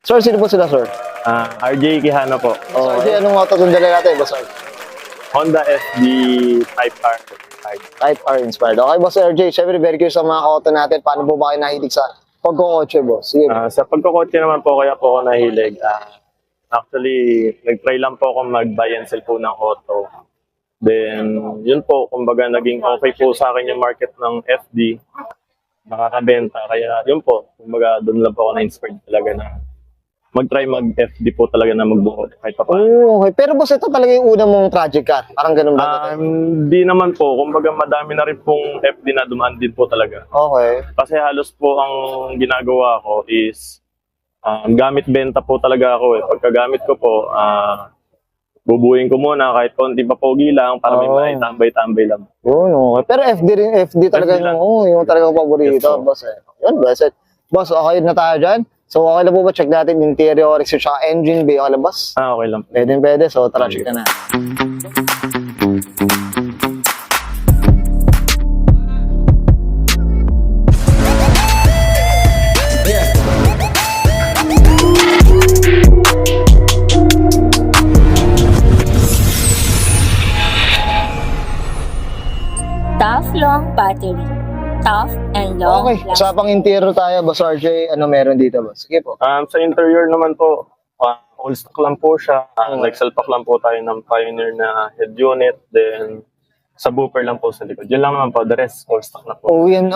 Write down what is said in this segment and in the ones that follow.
Sir, sino po sila, sir? RJ Quijano po. Oh, RJ, anong auto itong dala natin, boss RJ? Honda FD Type R. Type R inspired. Okay, boss RJ, syempre very curious sa mga auto natin. Paano po ba kayo nahilig sa pagkokotse, boss? Sige. Sa pagkakotse naman po, kaya po ako nahilig. Actually, nag-try lang po ako mag-buy and sell po ng auto. Then, yun po, kumbaga naging okay po sa akin yung market ng FD. Nakakabenta. Kaya yun po, kumbaga doon lang po ako na-inspired talaga na mag-try mag-FD po talaga na magbuo kahit pa paano. Oh, okay. Pero boss, ito talaga yung unang mong project car. Parang ganun ba? Hindi naman po. Kumbaga madami na rin pong FD na dumaan din po talaga. Okay. Kasi halos po ang ginagawa ko is gamit benta po talaga ako eh. Pagkagamit ko po, bubuhin ko muna kahit konti pa pogi lang para may tambay-tambay lang. Yun, okay. Pero FD rin, FD talaga FD lang. yung talagang paborito, Yes, boss. Yun, blessed. Boss, okay na tayo dyan? So, okay na po ba? Check natin interior, exterior, tsaka engine bay. Okay na, boss? Okay lang. Pwede. So, tara, check na. Tough long battery. Tough and long Okay, usapang interior tayo, boss RJ. Ano meron dito, boss? Sige po. Sa interior naman po, all stock lang po siya. Nag-salpak lang po tayo ng Pioneer na head unit. Then, sa booper lang po sa likod. Yun lang naman po. The rest, all stock na po. Oh, yan,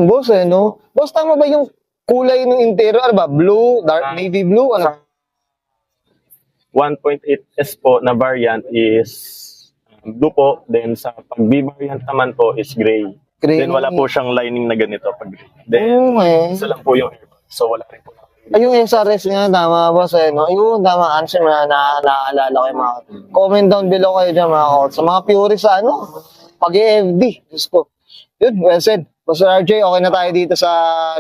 boss, no? Boss, tama ba yung kulay ng interior? Ano ba? Blue, dark navy blue? Ano? 1.8S po na variant is blue po. Then, sa pag-B variant naman po is gray. Gray. Then, wala po siyang lining na ganito pag gray. Then, Okay. isa lang po yung airbag. So, wala rin po. Ay, yung SRS nga, tama boss, no? Ayun, tama, answer, naaalala ko yung mga comment down below kayo dyan, mga kauts. Sa mga purist sa pag-EFD, Diyos ko. Yun, well said. Boss RJ, okay na tayo dito sa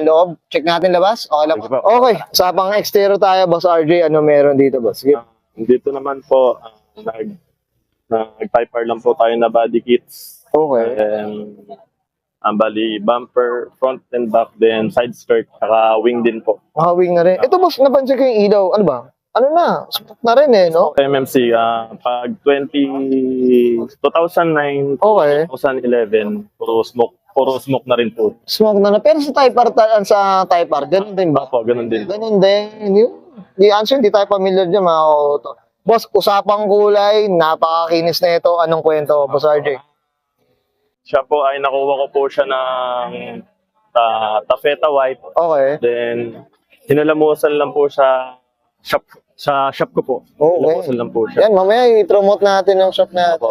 loob. Check natin labas. Okay lang. Sige po. Okay, sa pang exterior tayo, Boss RJ, ano meron dito, boss? Sige. Dito naman po, nag-Type R lang po tayo na body kits. Okay. Ang bali, bumper, front and back, then side skirt, saka wing din po. Makawing na rin. Ito, boss, napansin ko yung ilaw. Ano ba? Ano na? Spot na rin no? MMC, pag 2009, Okay. 2011, puro smoke na rin po. Smoke na na. Pero sa Type R, ganun din ba? Opo, ganun din. Ganun din. Di answer, hindi tayo familiar dyan, mga auto. Boss, usapang kulay, napakakinis na ito. Anong kwento, Boss RJ? Siya po ay nakuha ko po siya ng taffeta white. Okay. Then, hinalamusan lang po siya sa shop ko po. Okay. Hinalamusan lang po siya. Yan, mamaya i-promote natin yung shop na ito.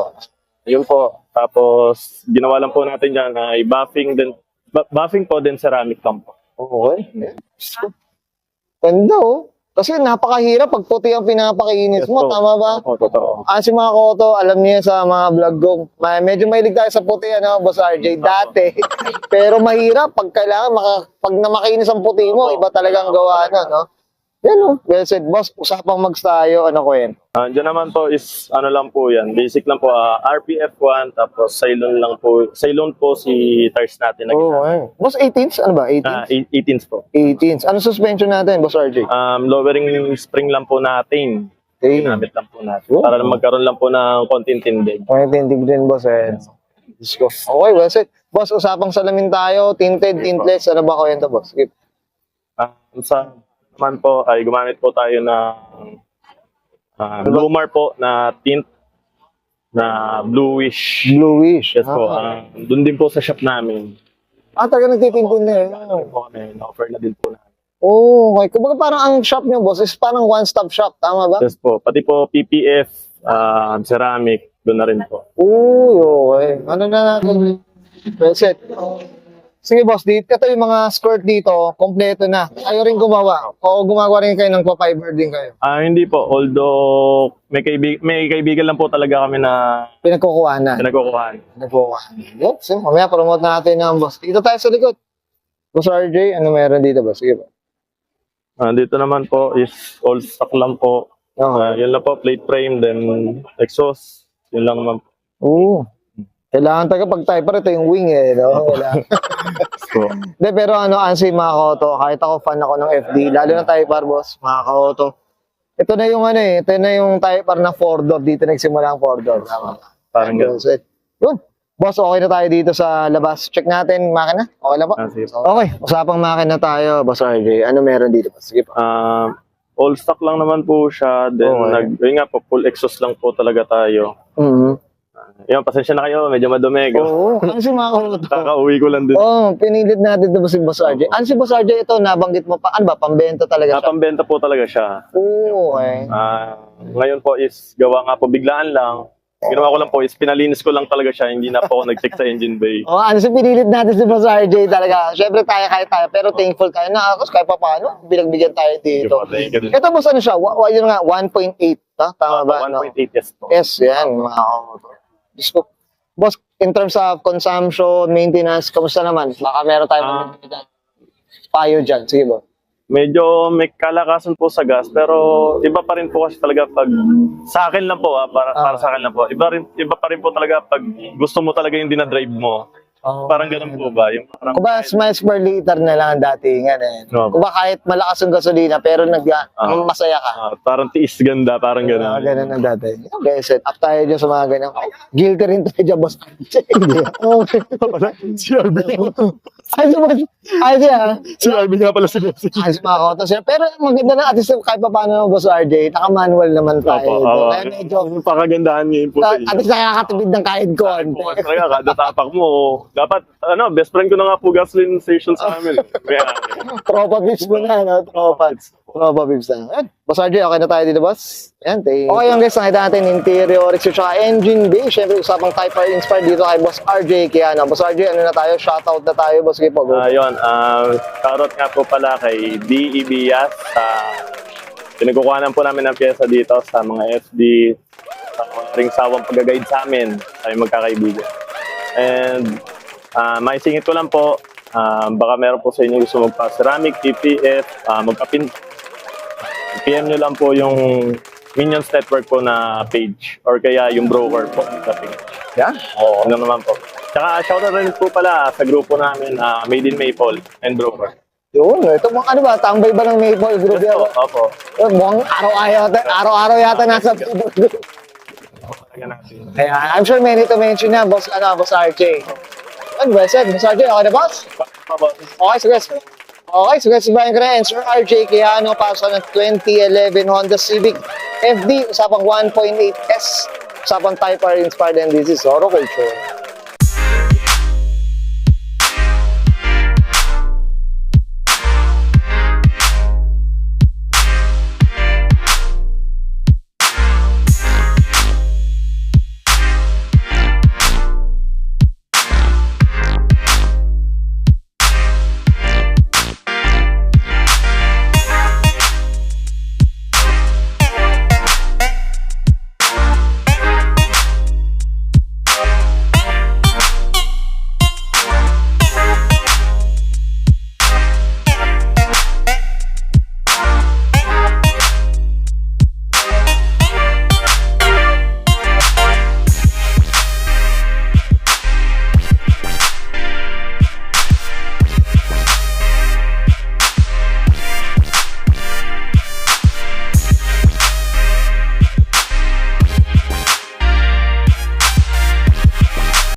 Yun po. Tapos, ginawa lang po natin dyan ay buffing din. Buffing po din ceramic lang po. Okay. Ganda, Kasi napakahirap pag puti ang pinapakinis mo, po. tama ba? Oo, totoo. Si mga koto, alam niyo sa mga vlog ko, medyo mahilig tayo sa puti, Boss RJ, dati. Pero mahirap pag kailangan, pag namakinis ang puti mo, iba talagang gawa na, Yan, well said, boss, usapang mags tayo, ano ko yan? Diyan naman po is, ano lang po yan, basic lang po, RPF1, tapos Ceylon po si tires natin. Okay. Boss, 18s? Ano ba? 18s? 18s po. 18s. Ano suspension natin, Boss RJ? Lowering spring lang po natin. Okay. Ginamit lang po natin. Para magkaroon lang po ng konting tindig. Okay, tindig din, boss. Let's go. Okay, well said. Boss, usapang salamin tayo, tinted, tintless, ano ba kwento, boss? Skip. Sa naman po ay gumamit po tayo ng Lumar po na tint na bluish. Bluish. Yes po. Doon din po sa shop namin. Talaga nagtitintin na yun. Po kami, na-offer na din po namin. Okay. Kumbaga parang ang shop niyo, boss, is parang one-stop shop. Tama ba? Yes po. Pati po PPF, ceramic, doon na rin po. Okay. Ano na natin? Well set. Sige, boss, dito yung mga skirt dito, kompleto na. Ayaw rin gumawa. O gumagawa rin kayo ng pa-fiber din kayo. Hindi po. Although, may kaibigan lang po talaga kami na Pinagkukuhanan. pinagkukuhaan. Yep, so, mamaya promote natin ang boss. Dito tayo sa likod. Boss RJ, ano meron dito, boss? Sige po. Dito naman po is all stock lang po. Yun lang po, plate frame, then exhaust. Yun lang naman po. Kailangan taga pag typer ito yung wing no? po. De, pero Ansi, mga kaoto, kahit ako fan ako ng FD, lalo na Type R, boss, mga kaoto. Ito na yung ito na yung Type R na 4-door, dito nagsimula ang 4-door. Tama. Parang ganun. Yun. Boss, okay na tayo dito sa labas. Check natin, makina. Okay na po? Sige po. Okay, usapang makina tayo, boss RJ. Ano meron dito? Sige po. All stock lang naman po siya. Then, Okay. yun nga po, full exhaust lang po talaga tayo. Yun, pasensya na kayo, medyo madumi. Oo, Ansi, mga kaoto. Kakauwi ko lang din. Pinilit natin ito si Boss RJ. Ano si Boss RJ ito, nabanggit mo pa, ano ba, pambenta talaga siya? Napambenta po talaga siya. Oo, okay. Ngayon po is gawa nga po biglaan lang. Ginawa ko lang po is pinalinis ko lang talaga siya. Hindi na po ako nag-check sa engine bay. Ano si pinilit natin si Boss RJ talaga. Siyempre tayo, pero thankful tayo na ako kahit pa paano, binagbigyan tayo dito. Thank you. Ito boss, ano siya? Yun nga, 1.8, tama ba? 1.8 yes po. Yes, yan, mga kamotor. Diyos ko. Boss, in terms of consumption, maintenance, kamusta naman? Baka meron tayong payo dyan. Sige ba? Medyo may kalakasan po sa gas pero iba pa rin po kasi talaga pag sa akin lang po para sa akin lang po. Iba pa rin po talaga pag gusto mo talaga yung dinadrive mo. Parang ganun po ba? Yung parang Kuba, miles per liter na lang ang datingan eh. No. Kuba kahit malakas ang gasolina pero masaya ka. parang tiis ganda, parang ganun. Ganun ang dati. Okay, set up tayo dyan sa mga ganyan. Guilty rin tayo dyan, boss. Okay. Si Arvin. Si Arvin nga pala si Messi. Ayos mga koto siya. Pero maganda na at least kahit pa paano, boss RJ, naka-manual naman tayo. Kaya medyo, Yung pakagandahan ngayon po sa at least nakakatipid ng kahit konti. Talaga, kada tapak mo, dapat, best friend ko na nga po gasoline station sa amin. Kaya, Tropa Bips mo na, no? Tropa Bips na. Ayan. Boss RJ, okay na tayo dito, boss? Ayan, okay yung guys, nakita natin interior, exterior, tsaka engine bay. Siyempre, usapang Type R inspired dito kay Boss RJ. Kaya Boss RJ, ano na tayo? Shoutout na tayo, boss. Sige po, go. shoutout nga po pala kay D.E. Bias. Pinagkukuhanan po namin ng pyesa dito sa mga FD, sa mga ring sawang pag-guide sa amin, tayo magkakaibigan. And, maisingit ko lang po, baka meron po sa inyo gusto magpa-ceramic, TPF, PM nyo lang po yung Minions Network po na page or kaya yung broker po sa page. Yan. Oo, ano naman po. Tsaka shoutout rin po pala sa grupo namin, Made in Maple and Broker. Yun, ito mga ano ba? Tambay ba ng Maple Group yan? Opo. Mukhang araw-araw yata nasa Maple Group. Kaya, I'm sure may need to mention na, boss RJ. Ano ba, said? Boss RJ, okay na, boss? Okay, sige. Okay, sige, Brian Cren, Sir RJ Quijano, pasok ng 2011 Honda Civic FD, usapang 1.8S, usapang Type R inspired, and this is Oro Culture.